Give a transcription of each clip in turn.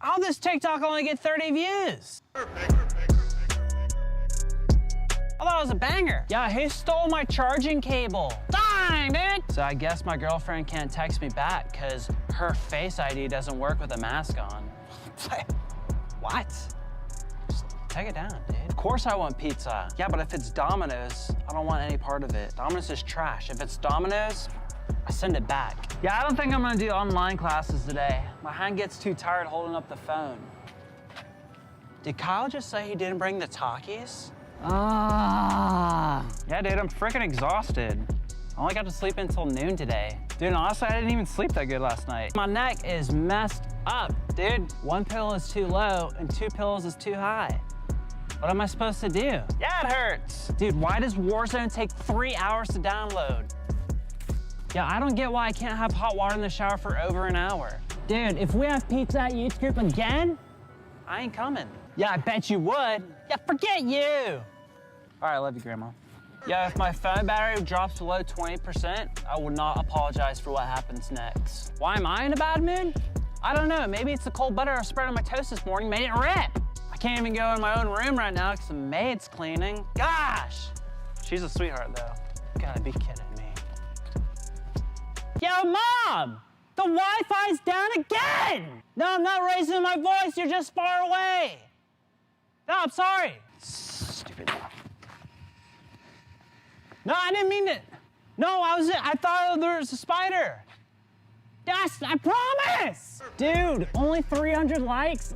How this TikTok only get 30 views? I thought it was a banger. Yeah, he stole my charging cable. Dang, dude! So I guess my girlfriend can't text me back because her Face ID doesn't work with a mask on. What? Just take it down, dude. Of course I want pizza. Yeah, but if it's Domino's, I don't want any part of it. Domino's is trash. If it's Domino's, I send it back. Yeah, I don't think I'm gonna do online classes today. My hand gets too tired holding up the phone. Did Kyle just say he didn't bring the Takis? Yeah, dude, I'm freaking exhausted. I only got to sleep until noon today. Dude, honestly, I didn't even sleep that good last night. My neck is messed up, dude. One pillow is too low and 2 pillows is too high. What am I supposed to do? Yeah, it hurts. Dude, why does Warzone take 3 hours to download? Yeah, I don't get why I can't have hot water in the shower for over an hour. Dude, if we have pizza at youth group again, I ain't coming. Yeah, I bet you would. Yeah, forget you. All right, I love you, Grandma. Yeah, if my phone battery drops below 20%, I will not apologize for what happens next. Why am I in a bad mood? I don't know, maybe it's the cold butter I spread on my toast this morning made it rip. I can't even go in my own room right now because the maid's cleaning. Gosh! She's a sweetheart though. You gotta be kidding me. Yo, Mom! The Wi-Fi's down again! No, I'm not raising my voice, you're just far away. No, I'm sorry. Stupid. No, I didn't mean it. No, I thought there was a spider. I promise! Dude, only 300 likes?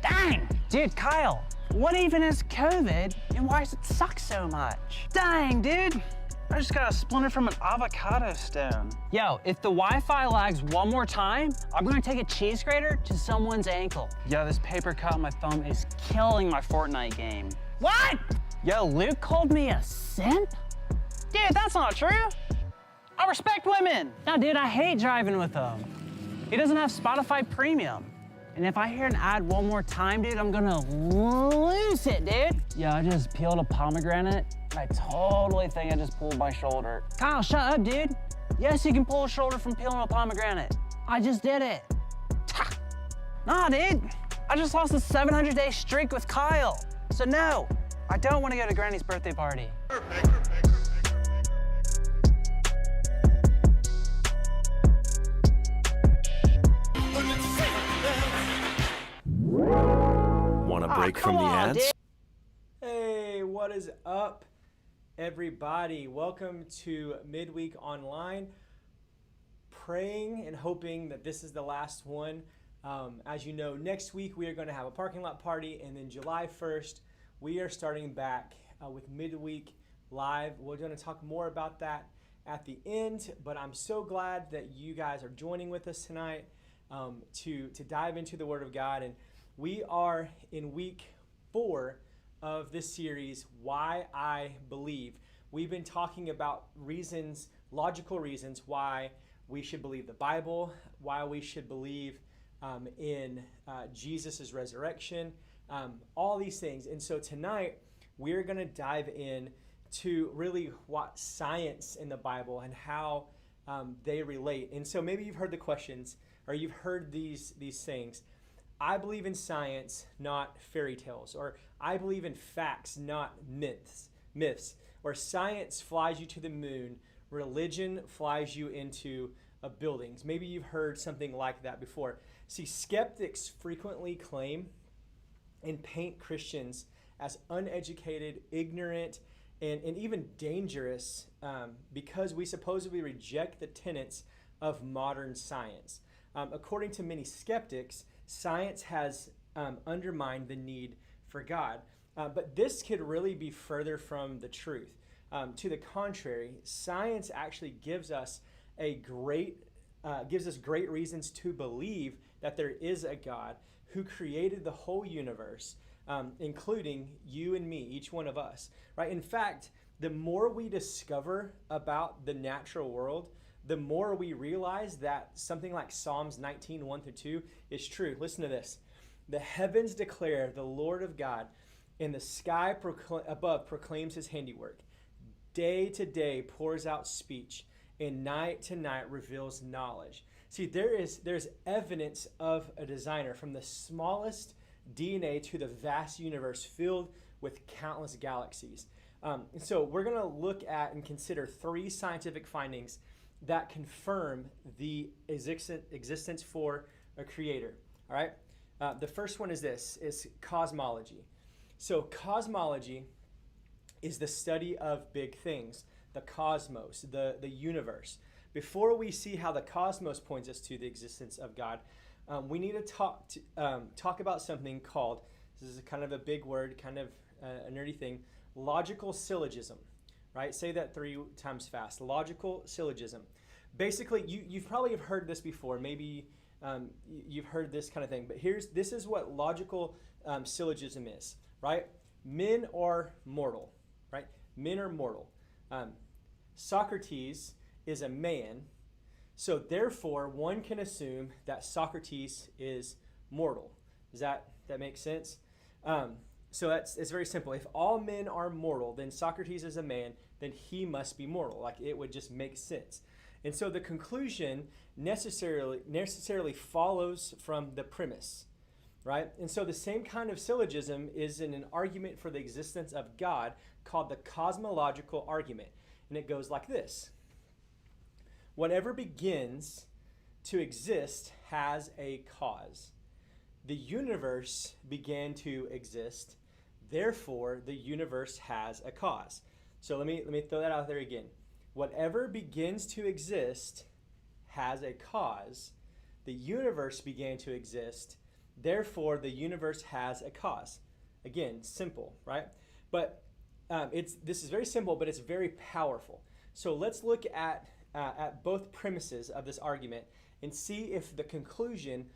Dang. Dude, Kyle, what even is COVID and why does it suck so much? Dang, dude. I just got a splinter from an avocado stone. Yo, if the Wi-Fi lags one more time, I'm gonna take a cheese grater to someone's ankle. Yo, this paper cut on my phone is killing my Fortnite game. What? Yo, Luke called me a simp? Dude, that's not true. I respect women. No, dude, I hate driving with him. He doesn't have Spotify Premium. And if I hear an ad one more time, dude, I'm gonna lose it, dude. Yeah, I just peeled a pomegranate. I totally think I just pulled my shoulder. Kyle, shut up, dude. Yes, you can pull a shoulder from peeling a pomegranate. I just did it. Nah, dude. I just lost a 700-day streak with Kyle. So no, I don't want to go to Granny's birthday party. Want a break from the ads? Dude. Hey, what is up, everybody? Welcome to Midweek Online. Praying and hoping that this is the last one. As you know, next week we are going to have a parking lot party, and then July 1st we are starting back with Midweek Live. We're going to talk more about that at the end, but I'm so glad that you guys are joining with us tonight to dive into the Word of God. And we are in week 4 of this series, Why I Believe. We've been talking about reasons, logical reasons why we should believe the Bible, why we should believe in Jesus' resurrection, all these things. And so tonight we're going to dive in to really what science in the Bible and how they relate. And so maybe you've heard the questions or you've heard these things. I believe in science, not fairy tales. Or I believe in facts, not myths. Or science flies you to the moon, religion flies you into buildings. Maybe you've heard something like that before. See, skeptics frequently claim and paint Christians as uneducated, ignorant, and even dangerous because we supposedly reject the tenets of modern science. According to many skeptics, science has undermined the need for God. But this could really be further from the truth. To the contrary, science actually gives us great reasons to believe that there is a God who created the whole universe, including you and me, each one of us. Right? In fact, the more we discover about the natural world, the more we realize that something like Psalms 19, 1-2 is true. Listen to this. The heavens declare the Lord of God, and the sky above proclaims his handiwork. Day to day pours out speech, and night to night reveals knowledge. See, there's evidence of a designer from the smallest DNA to the vast universe filled with countless galaxies. And so we're going to look at and consider 3 scientific findings that confirm the existence for a creator. All right. The first one is this: is cosmology. So cosmology is the study of big things, the cosmos, the universe. Before we see how the cosmos points us to the existence of God, we need to talk about something called, this is kind of a big word, kind of a nerdy thing, logical syllogism, right? Say that 3 times fast. Logical syllogism. Basically, you've probably have heard this before. Maybe you've heard this kind of thing. But this is what logical syllogism is, right? Men are mortal, right? Men are mortal. Socrates is a man, so therefore one can assume that Socrates is mortal. Does that make sense? So it's very simple. If all men are mortal, then Socrates is a man, then he must be mortal. Like, it would just make sense. And so the conclusion necessarily follows from the premise, right? And so the same kind of syllogism is in an argument for the existence of God called the cosmological argument. And it goes like this: whatever begins to exist has a cause. The universe began to exist, therefore the universe has a cause. So let me throw that out there again. Whatever begins to exist has a cause. The universe began to exist, therefore the universe has a cause. Again, simple, right? But this is very simple, but it's very powerful. So let's look at both premises of this argument and see if the conclusion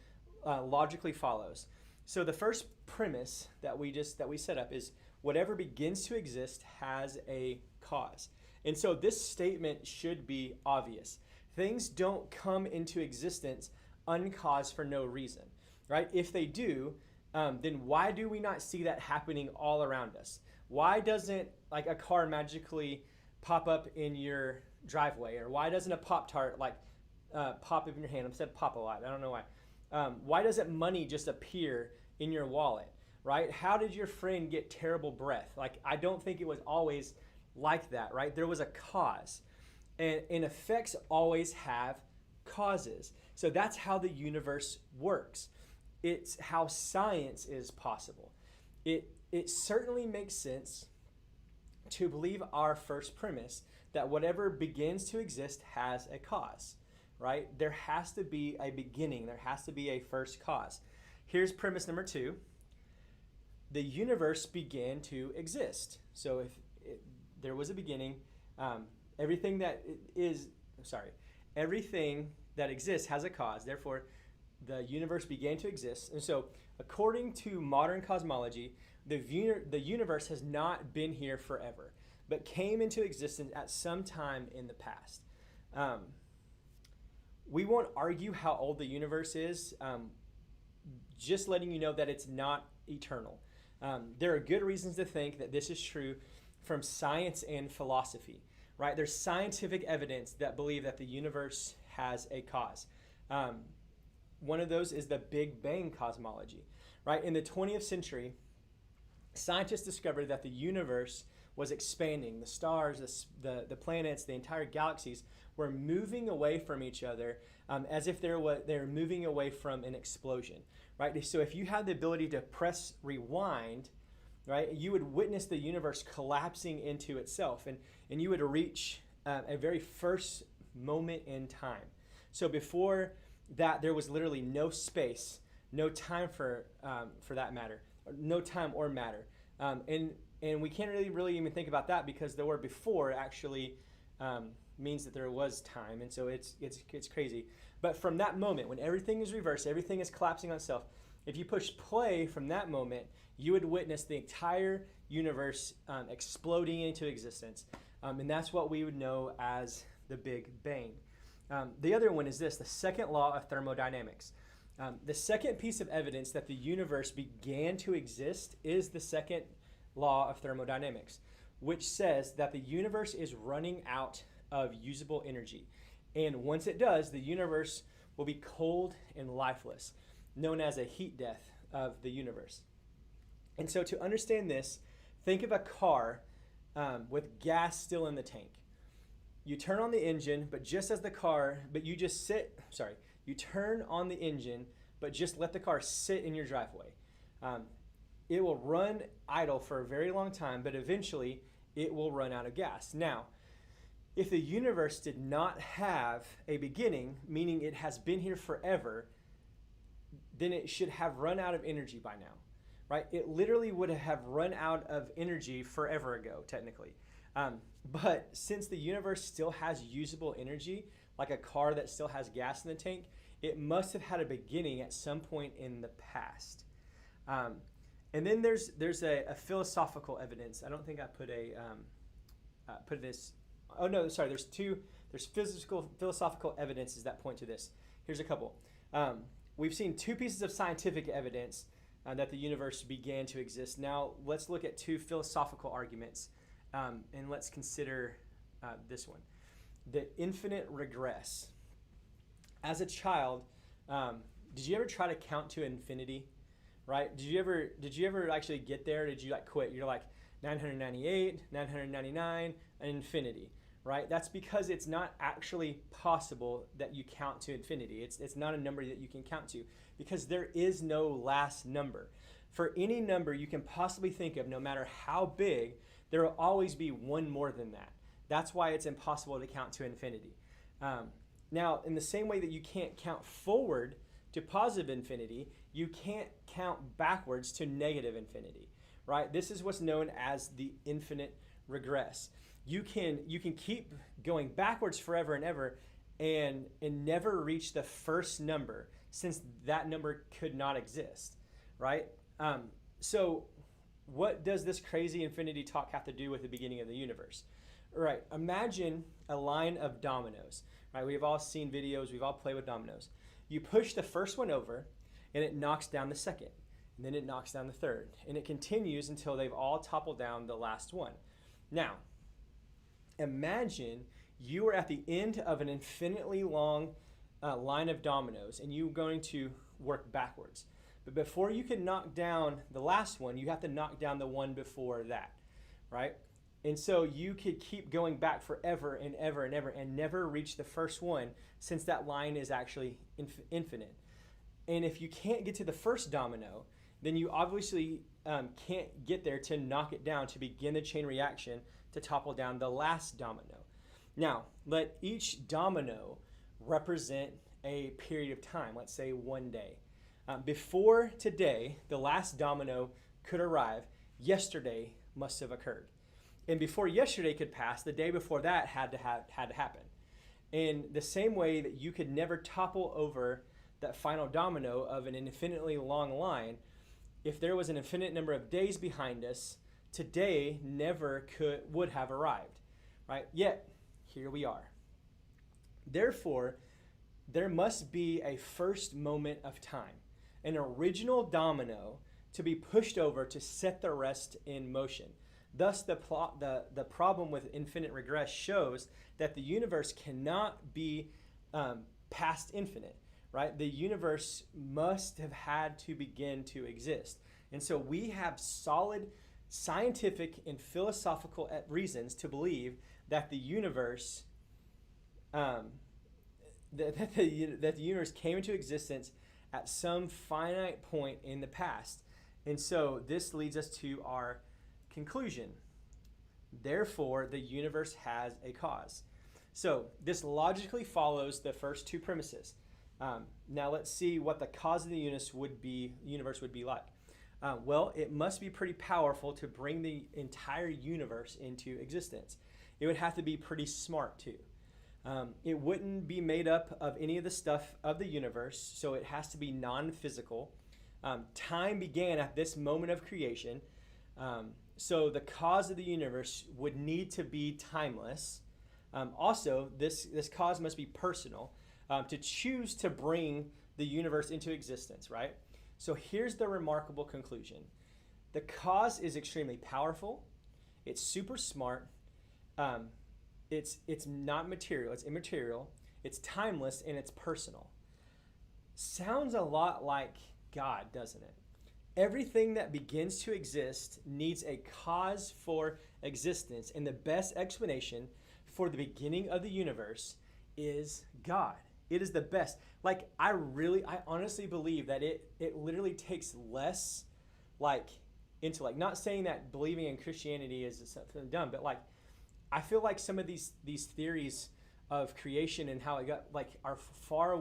logically follows. So the first premise that we set up is whatever begins to exist has a cause. And so this statement should be obvious. Things don't come into existence uncaused for no reason, right? If they do, then why do we not see that happening all around us? Why doesn't, like, a car magically pop up in your driveway? Or why doesn't a Pop-Tart pop up in your hand? I've said pop a lot. I don't know why. Why doesn't money just appear in your wallet, right? How did your friend get terrible breath? Like, I don't think it was always like that, right? There was a cause. And effects always have causes. So that's how the universe works. It's how science is possible. It certainly makes sense to believe our first premise that whatever begins to exist has a cause, right? There has to be a beginning. There has to be a first cause. Here's premise number 2. The universe began to exist. So if there was a beginning, everything that exists has a cause. Therefore, the universe began to exist. And so, according to modern cosmology, the universe has not been here forever, but came into existence at some time in the past. We won't argue how old the universe is, just letting you know that it's not eternal. There are good reasons to think that this is true from science and philosophy, right? There's scientific evidence that believe that the universe has a cause. One of those is the Big Bang cosmology, right? In the 20th century, scientists discovered that the universe was expanding. The stars, the planets, the entire galaxies were moving away from each other as if they were moving away from an explosion, right? So if you had the ability to press rewind, right, you would witness the universe collapsing into itself, and you would reach a very first moment in time. So before that, there was literally no space, no time for that matter, no time or matter, and we can't really even think about that because the word before actually means that there was time, and so it's crazy. But from that moment, when everything is reversed, everything is collapsing on itself, if you push play from that moment, you would witness the entire universe exploding into existence. And that's what we would know as the Big Bang. The other one is this, the second law of thermodynamics. The second piece of evidence that the universe began to exist is the second law of thermodynamics, which says that the universe is running out of usable energy. And once it does, the universe will be cold and lifeless, known as a heat death of the universe. And so to understand this, think of a car with gas still in the tank. You turn on the engine, but just as the car, but you just sit, sorry, you turn on the engine, but just let the car sit in your driveway. It will run idle for a very long time, but eventually it will run out of gas. Now, if the universe did not have a beginning, meaning it has been here forever, then it should have run out of energy by now, right? It literally would have run out of energy forever ago, technically. But since the universe still has usable energy, like a car that still has gas in the tank, it must have had a beginning at some point in the past. And then there's a philosophical evidence. I don't think I put this. Oh no, sorry. There's philosophical evidences that point to this. Here's a couple. We've seen two pieces of scientific evidence that the universe began to exist. Now let's look at two philosophical arguments, and let's consider this one: the infinite regress. As a child, did you ever try to count to infinity? Right? Did you ever actually get there? Did you like quit? You're like 998, 999, and infinity, right? That's because it's not actually possible that you count to infinity. It's not a number that you can count to because there is no last number. For any number you can possibly think of, no matter how big, there will always be one more than that. That's why it's impossible to count to infinity. Now, in the same way that you can't count forward to positive infinity, you can't count backwards to negative infinity, right? This is what's known as the infinite regress. You can keep going backwards forever and ever and never reach the first number, since that number could not exist, right? So what does this crazy infinity talk have to do with the beginning of the universe? Right, imagine a line of dominoes, right? We've all seen videos, we've all played with dominoes. You push the first one over, and it knocks down the second, and then it knocks down the third, and it continues until they've all toppled down the last one. Now, imagine you are at the end of an infinitely long line of dominoes, and you're going to work backwards. But before you can knock down the last one, you have to knock down the one before that, right? And so you could keep going back forever and ever and ever and never reach the first one, since that line is actually infinite. And if you can't get to the first domino, then you obviously can't get there to knock it down to begin the chain reaction to topple down the last domino. Now, let each domino represent a period of time, let's say one day. Before today, the last domino could arrive, yesterday must have occurred. And before yesterday could pass, the day before that had to happen. In the same way that you could never topple over that final domino of an infinitely long line, if there was an infinite number of days behind us, today would have arrived, right? Yet, here we are. Therefore, there must be a first moment of time, an original domino to be pushed over to set the rest in motion. Thus, the problem with infinite regress shows that the universe cannot be past infinite, right? The universe must have had to begin to exist. And so we have solid scientific and philosophical reasons to believe that the universe that the universe came into existence at some finite point in the past. And so this leads us to our conclusion. Therefore, the universe has a cause. So this logically follows the first two premises. Now let's see what the cause of the universe would be like. Well, it must be pretty powerful to bring the entire universe into existence. It would have to be pretty smart too. It wouldn't be made up of any of the stuff of the universe, so it has to be non-physical. Time began at this moment of creation. So the cause of the universe would need to be timeless. Also, this cause must be personal, to choose to bring the universe into existence, right? So here's the remarkable conclusion. The cause is extremely powerful. It's super smart. It's not material, it's immaterial, it's timeless, and it's personal. Sounds a lot like God, doesn't it? Everything that begins to exist needs a cause for existence, and the best explanation for the beginning of the universe is God. It is the best. Like, I honestly believe that it literally takes less, like, intellect. Not saying that believing in Christianity is something dumb, but like, I feel like some of these theories of creation and how it got, like, are far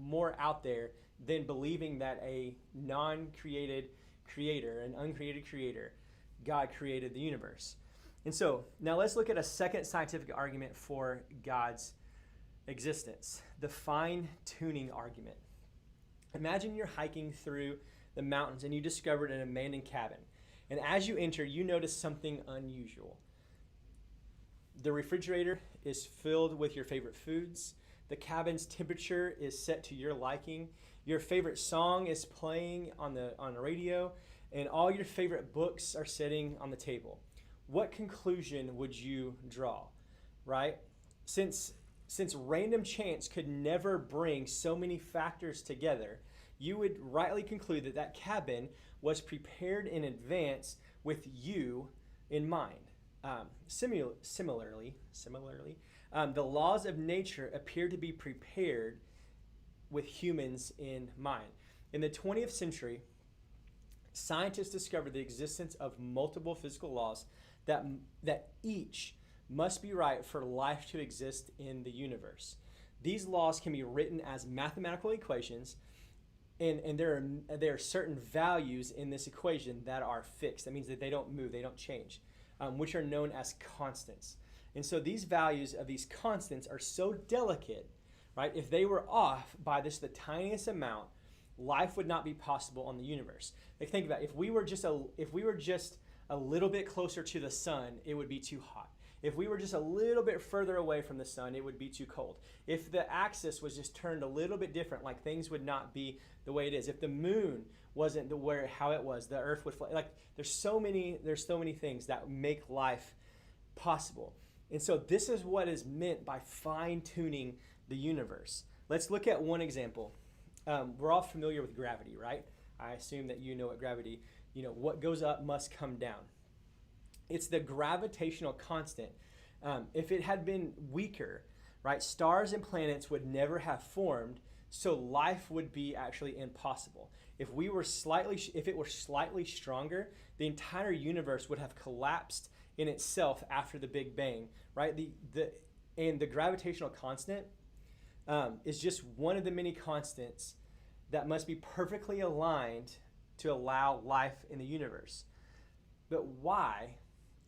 more out there than believing that a non-created creator, an uncreated creator, God created the universe. And so now let's look at a second scientific argument for God's existence, the fine-tuning argument. Imagine you're hiking through the mountains and you discovered an abandoned cabin. And as you enter, you notice something unusual. The refrigerator is filled with your favorite foods. The cabin's temperature is set to your liking. Your favorite song is playing on the radio, and all your favorite books are sitting on the table. What conclusion would you draw, right? Since random chance could never bring so many factors together, you would rightly conclude that that cabin was prepared in advance with you in mind. Similarly, the laws of nature appear to be prepared with humans in mind. In the 20th century, scientists discovered the existence of multiple physical laws that each must be right for life to exist in the universe. These laws can be written as mathematical equations, and there are certain values in this equation that are fixed. That means that they don't move, they don't change, which are known as constants. And so these values of these constants are so delicate, right? If they were off by the tiniest amount, life would not be possible on the universe. Like, think about it. If we were just a little bit closer to the sun, it would be too hot. If we were just a little bit further away from the sun, it would be too cold. If the axis was just turned a little bit different, like, things would not be the way it is. If the moon wasn't how it was, the earth would fly. Like, there's so many things that make life possible. And so this is what is meant by fine-tuning the universe. Let's look at one example. We're all familiar with gravity, right? I assume that you know what gravity, what goes up must come down. It's the gravitational constant. If it had been weaker, right, stars and planets would never have formed, so life would be actually impossible. If it were slightly stronger, the entire universe would have collapsed in itself after the Big Bang, right? The gravitational constant is just one of the many constants that must be perfectly aligned to allow life in the universe. But why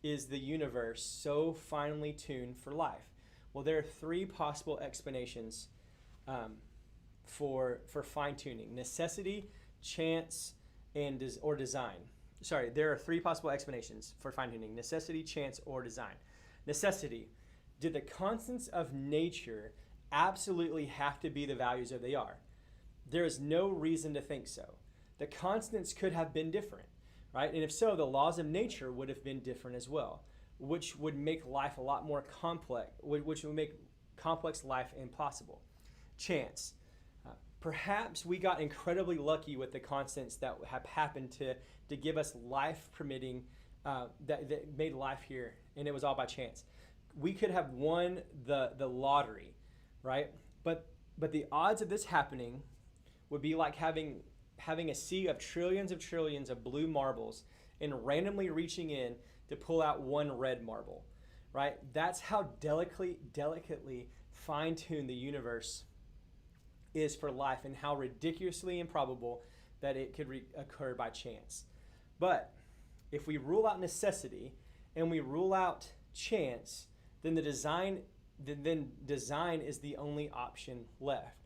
is the universe so finely tuned for life? Well, there are three possible explanations for fine-tuning: necessity, chance, or design. Sorry, there are three possible explanations for fine-tuning: necessity, chance, or design. Necessity: did the constants of nature absolutely have to be the values that they are? There is no reason to think so. The constants could have been different, right? And if so, the laws of nature would have been different as well, which would make life a lot more complex, which would make complex life impossible. Chance. Perhaps we got incredibly lucky with the constants that have happened to give us life permitting, that made life here, and it was all by chance. We could have won the lottery, right? But the odds of this happening would be like having a sea of trillions of blue marbles and randomly reaching in to pull out one red marble, right? That's how delicately fine-tuned the universe is for life, and how ridiculously improbable that it could occur by chance. But if we rule out necessity and we rule out chance, then design is the only option left.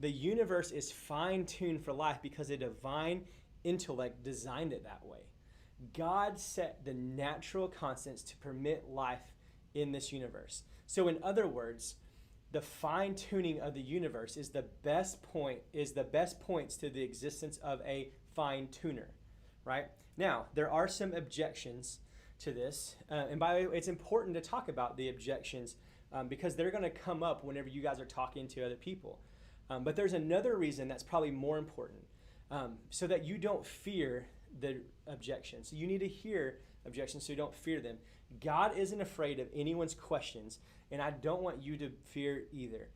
The universe is fine-tuned for life because a divine intellect designed it that way. God set the natural constants to permit life in this universe. So in other words, the fine-tuning of the universe is the best points to the existence of a fine-tuner, right? Now, there are some objections to this, and by the way, it's important to talk about the objections because they're going to come up whenever you guys are talking to other people. But there's another reason that's probably more important, so that you don't fear the objections. So you need to hear objections so you don't fear them. God isn't afraid of anyone's questions, and I don't want you to fear either.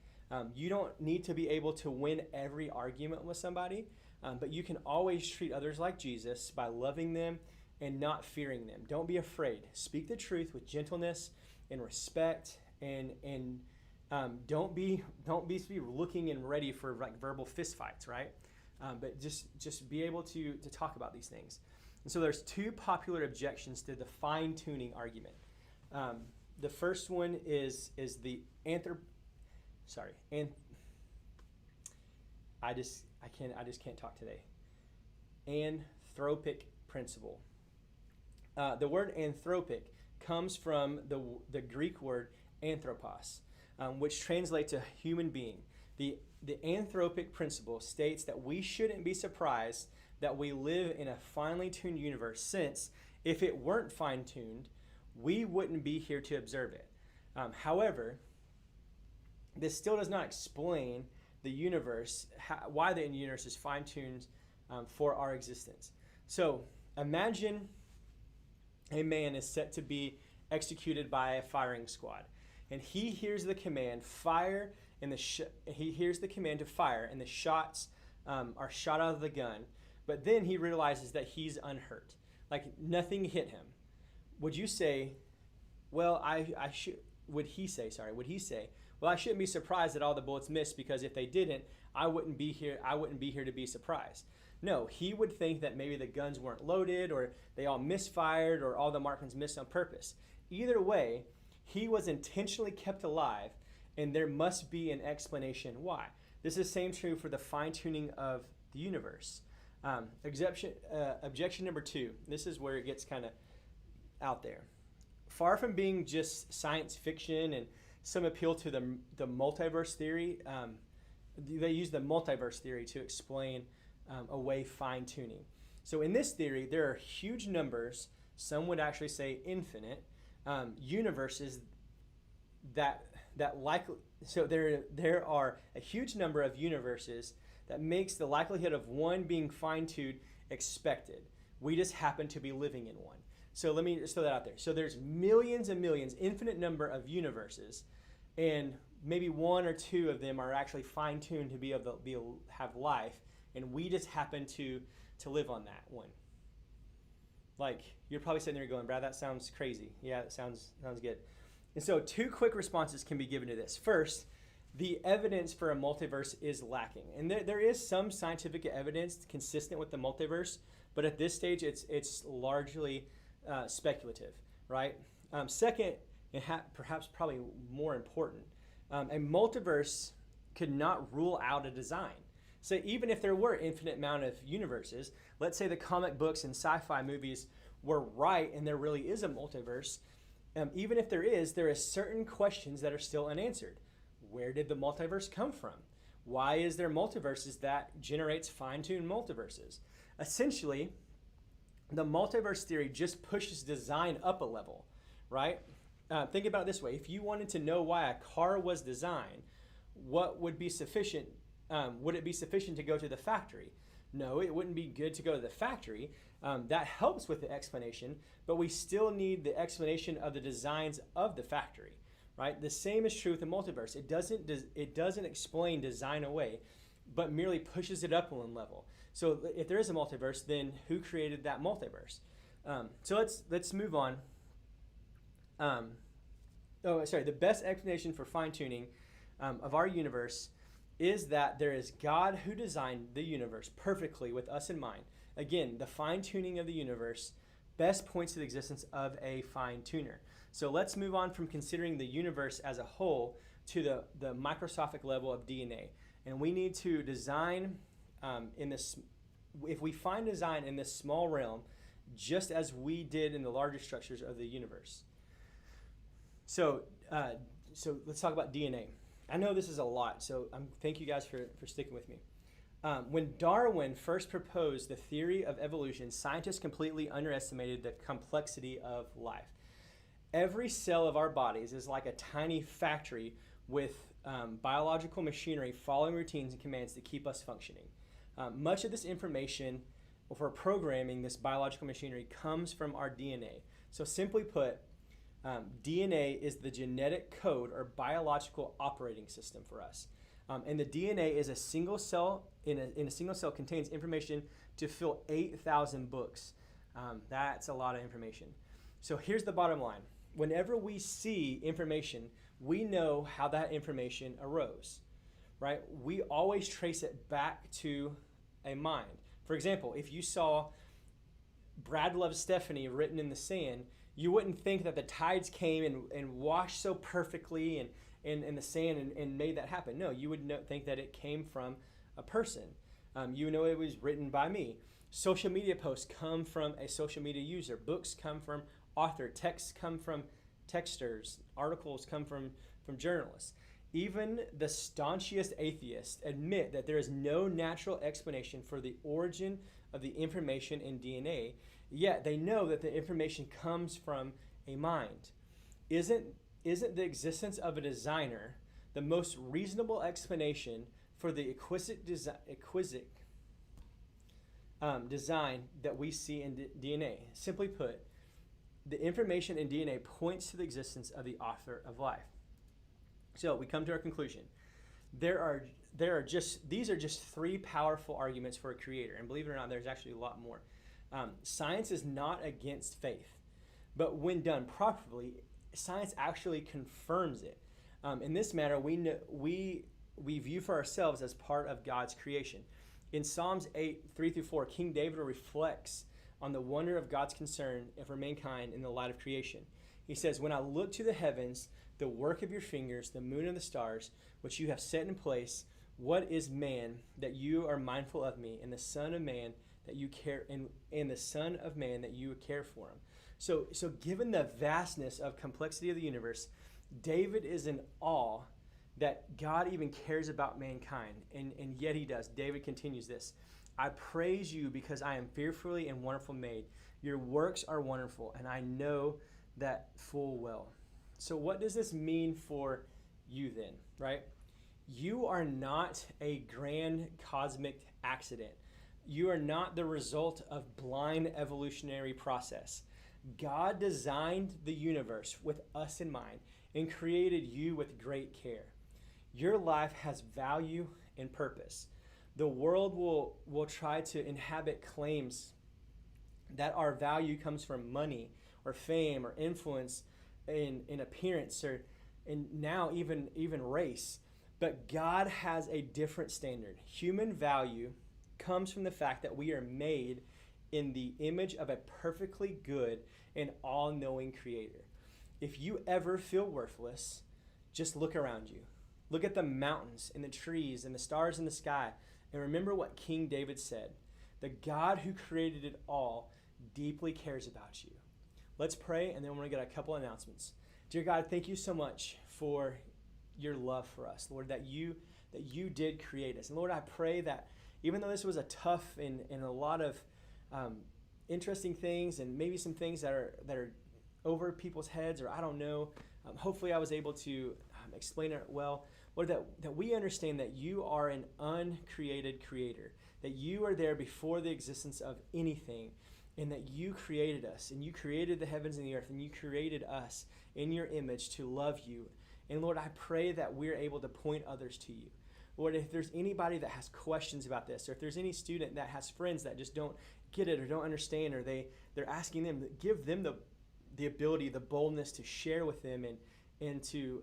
You don't need to be able to win every argument with somebody, but you can always treat others like Jesus by loving them and not fearing them. Don't be afraid. Speak the truth with gentleness and respect, and don't be looking and ready for like verbal fistfights, right? But just be able to talk about these things. And so there's two popular objections to the fine-tuning argument. The first one is the I just can't talk today. Anthropic principle. The word anthropic comes from the Greek word anthropos, which translates to human being. The anthropic principle states that we shouldn't be surprised that we live in a finely tuned universe, since if it weren't fine-tuned, we wouldn't be here to observe it. However, this still does not explain the universe, why the universe is fine-tuned for our existence. So imagine a man is set to be executed by a firing squad, and he hears the command fire, and he hears the command to fire, and the shots are shot out of the gun. But then he realizes that he's unhurt, like nothing hit him. Would you say, well, would he say, well, I shouldn't be surprised that all the bullets missed, because if they didn't, I wouldn't be here to be surprised. No, he would think that maybe the guns weren't loaded, or they all misfired, or all the marksmen missed on purpose. Either way, he was intentionally kept alive, and there must be an explanation why. This is the same true for the fine-tuning of the universe. Objection number two. This is where it gets kind of out there. Far from being just science fiction and some appeal to the multiverse theory, they use the multiverse theory to explain away fine-tuning. So in this theory, there are huge numbers, some would actually say infinite, universes that likely. So there are a huge number of universes that makes the likelihood of one being fine-tuned expected. We just happen to be living in one. So let me just throw that out there. So there's millions and millions, infinite number of universes, and maybe one or two of them are actually fine-tuned to be able to have life, and we just happen to live on that one. Like, you're probably sitting there going, Brad, that sounds crazy. Yeah, it sounds good. And so two quick responses can be given to this. First, the evidence for a multiverse is lacking. And there is some scientific evidence consistent with the multiverse, but at this stage, it's largely speculative, right? Second, and perhaps probably more important, a multiverse could not rule out a design. So even if there were infinite amount of universes, let's say the comic books and sci-fi movies were right and there really is a multiverse, even if there is certain questions that are still unanswered. Where did the multiverse come from? Why is there multiverses that generates fine-tuned multiverses? Essentially, the multiverse theory just pushes design up a level, right? Think about it this way. If you wanted to know why a car was designed, what would be sufficient? Would it be sufficient to go to the factory? No, it wouldn't be good to go to the factory. That helps with the explanation, but we still need the explanation of the designs of the factory, right? The same is true with the multiverse. It doesn't explain design away, but merely pushes it up one level. So if there is a multiverse, then who created that multiverse? So let's move on. The best explanation for fine-tuning of our universe is that there is God who designed the universe perfectly with us in mind. Again, the fine-tuning of the universe best points to the existence of a fine-tuner. So let's move on from considering the universe as a whole to the microscopic level of DNA. And we need to design in this, if we find design in this small realm, just as we did in the larger structures of the universe. So let's talk about DNA. I know this is a lot, so thank you guys for sticking with me. When Darwin first proposed the theory of evolution, scientists completely underestimated the complexity of life. Every cell of our bodies is like a tiny factory with biological machinery following routines and commands to keep us functioning. Much of this information for programming this biological machinery comes from our DNA. So simply put, DNA is the genetic code or biological operating system for us. And the DNA is a single cell, in a single cell contains information to fill 8,000 books. That's a lot of information. So here's the bottom line. Whenever we see information, we know how that information arose, right? We always trace it back to a mind. For example, if you saw Brad loves Stephanie written in the sand, you wouldn't think that the tides came and washed so perfectly and in the sand and made that happen. No, you would think that it came from a person. You know it was written by me. Social media posts come from a social media user. Books come from author. Texts come from texters. Articles come from journalists. Even the staunchest atheists admit that there is no natural explanation for the origin of the information in DNA, yet they know that the information comes from a mind. Isn't the existence of a designer the most reasonable explanation for the exquisite design that we see in DNA? Simply put, the information in DNA points to the existence of the author of life. So we come to our conclusion. These are just three powerful arguments for a creator, and believe it or not, there's actually a lot more. Science is not against faith, but when done properly, science actually confirms it. In this matter, we view for ourselves as part of God's creation. In Psalms 8:3-4, King David reflects on the wonder of God's concern for mankind in the light of creation. He says, "When I look to the heavens, the work of your fingers, the moon and the stars, which you have set in place, what is man that you are mindful of me, and the son of man that you care and the son of man that you care for him?" So given the vastness of complexity of the universe, David is in awe that God even cares about mankind, and yet he does. David continues this: "I praise you because I am fearfully and wonderfully made. Your works are wonderful, and I know that full well." So what does this mean for you then, right? You are not a grand cosmic accident. You are not the result of blind evolutionary process. God designed the universe with us in mind and created you with great care. Your life has value and purpose. The world will try to inhabit claims that our value comes from money or fame or influence in appearance and now even race. But God has a different standard. Human value comes from the fact that we are made in the image of a perfectly good and all-knowing creator. If you ever feel worthless, just look around you. Look at the mountains and the trees and the stars in the sky, and remember what King David said: "The God who created it all deeply cares about you." Let's pray, and then we're going to get a couple announcements. Dear God, thank you so much for your love for us, Lord, that you did create us. And Lord, I pray that even though this was a tough and a lot of interesting things, and maybe some things that are over people's heads, or I don't know, hopefully I was able to explain it well. Lord, that we understand that you are an uncreated creator, that you are there before the existence of anything, and that you created us, and you created the heavens and the earth, and you created us in your image to love you. And Lord, I pray that we're able to point others to you. Lord, if there's anybody that has questions about this, or if there's any student that has friends that just don't get it or don't understand, or they're asking them, give them the ability, the boldness to share with them and to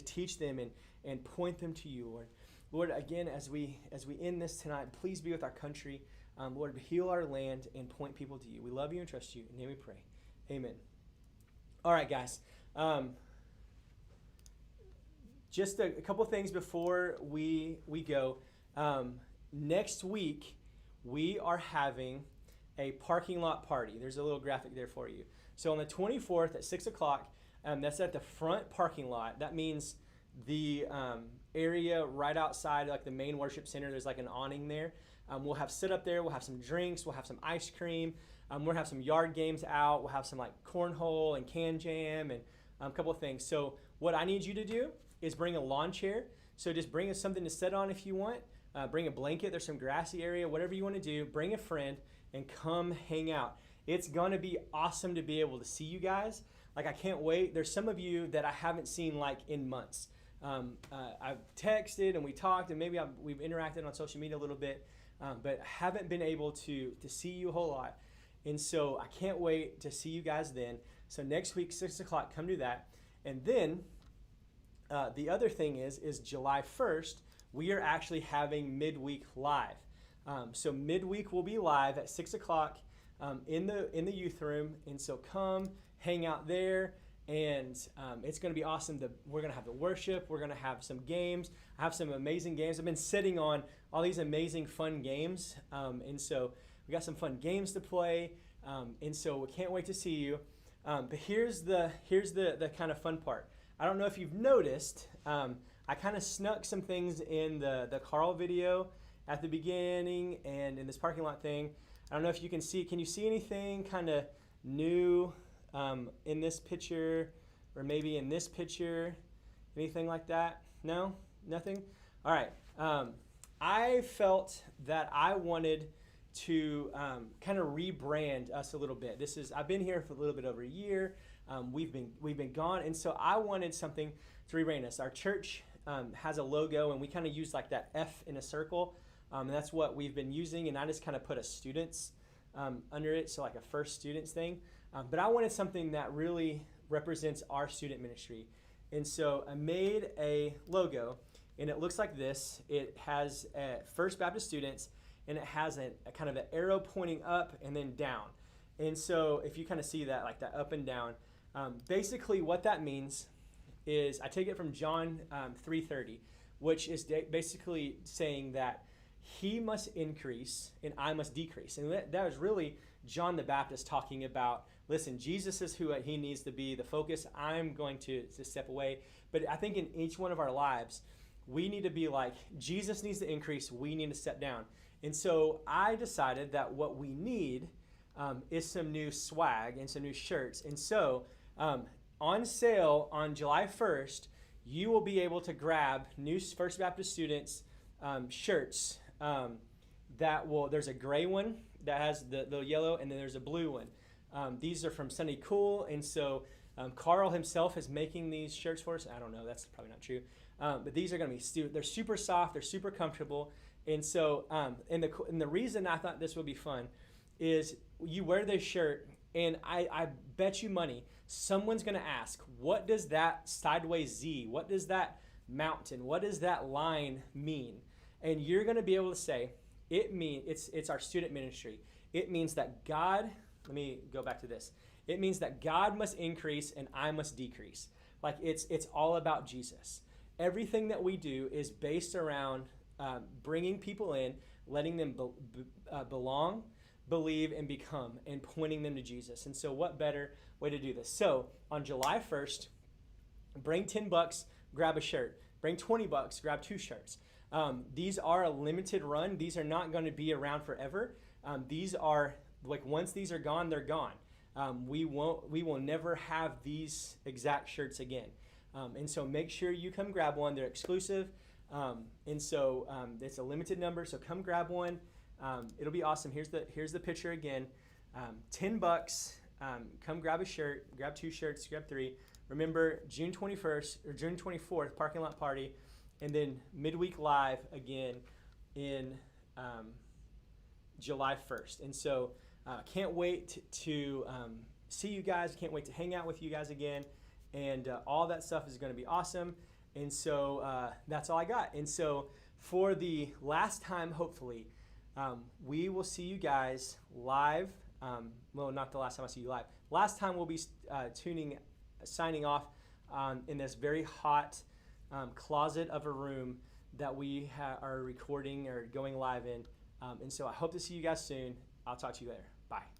teach them and point them to you, Lord. Lord, again, as we end this tonight, please be with our country. Lord, heal our land and point people to you. We love you and trust you. In your name we pray. Amen. All right, guys. Just a couple things before we go. Next week, we are having a parking lot party. There's a little graphic there for you. So on the 24th at 6 o'clock, that's at the front parking lot. That means the area right outside like the main worship center. There's like an awning there. We'll have sit up there. We'll have some drinks. We'll have some ice cream. We'll have some yard games out. We'll have some like cornhole and can jam and a couple of things. So what I need you to do is bring a lawn chair. So just bring us something to sit on if you want. Bring a blanket. There's some grassy area, whatever you want to do. Bring a friend and come hang out. It's going to be awesome to be able to see you guys. Like, I can't wait. There's some of you that I haven't seen like in months. I've texted and we talked and maybe we've interacted on social media a little bit, but haven't been able to see you a whole lot. And so I can't wait to see you guys then. So next week, 6 o'clock, come do that. And then the other thing is July 1st, we are actually having Midweek live. So Midweek will be live at 6 o'clock in the youth room. And so come hang out there. And it's going to be awesome. We're going to have the worship. We're going to have some games. I have some amazing games. I've been sitting on all these amazing fun games. And so we got some fun games to play. And so we can't wait to see you. But here's the kind of fun part. I don't know if you've noticed, I kind of snuck some things in the Carl video at the beginning and in this parking lot thing. I don't know if you can see. Can you see anything kind of new in this picture or maybe in this picture? Anything like that? No? Nothing? All right. I felt that I wanted to kind of rebrand us a little bit. I've been here for a little bit over a year. We've been gone, and so I wanted something to rebrand us. Our church has a logo, and we kind of use like that F in a circle, and that's what we've been using. And I just kind of put a students under it, so like a first students thing. But I wanted something that really represents our student ministry, and so I made a logo, and it looks like this. It has First Baptist Students, and it has a kind of an arrow pointing up and then down. And so if you kind of see that, like that up and down, basically what that means is I take it from John 3:30, which is basically saying that he must increase and I must decrease. And that was really John the Baptist talking about, listen, Jesus is who he needs to be, the focus. I'm going to step away. But I think in each one of our lives, we need to be like, Jesus needs to increase, we need to step down. And so I decided that what we need is some new swag and some new shirts. And so on sale on July 1st, you will be able to grab new First Baptist Students shirts. There's a gray one that has the yellow, and then there's a blue one. These are from Sunday Cool, and so Carl himself is making these shirts for us. I don't know, that's probably not true. But these are going to be, they're super soft, they're super comfortable. And so, and the reason I thought this would be fun is you wear this shirt, and I bet you money, someone's going to ask, what does that sideways Z, what does that mountain, what does that line mean? And you're going to be able to say, it's our student ministry. It means that God, let me go back to this. It means that God must increase and I must decrease. Like it's all about Jesus. Everything that we do is based around bringing people in, letting them belong, believe, and become, and pointing them to Jesus. And so what better way to do this? So on July 1st, bring $10, grab a shirt. Bring $20, grab 2 shirts. These are a limited run. These are not going to be around forever. These are, like, once these are gone, they're gone. We will never have these exact shirts again. And so make sure you come grab one. They're exclusive. And so it's a limited number, so come grab one. It'll be awesome. Here's the picture again. $10. Come grab a shirt, grab 2 shirts, grab 3. Remember, June 21st or June 24th, parking lot party, and then Midweek Live again in July 1st. And so can't wait to see you guys. Can't wait to hang out with you guys again. And all that stuff is going to be awesome. And so that's all I got. And so for the last time, hopefully, we will see you guys live. Well, not the last time I see you live. Last time we'll be signing off in this very hot closet of a room that we are recording or going live in. And so I hope to see you guys soon. I'll talk to you later. Bye.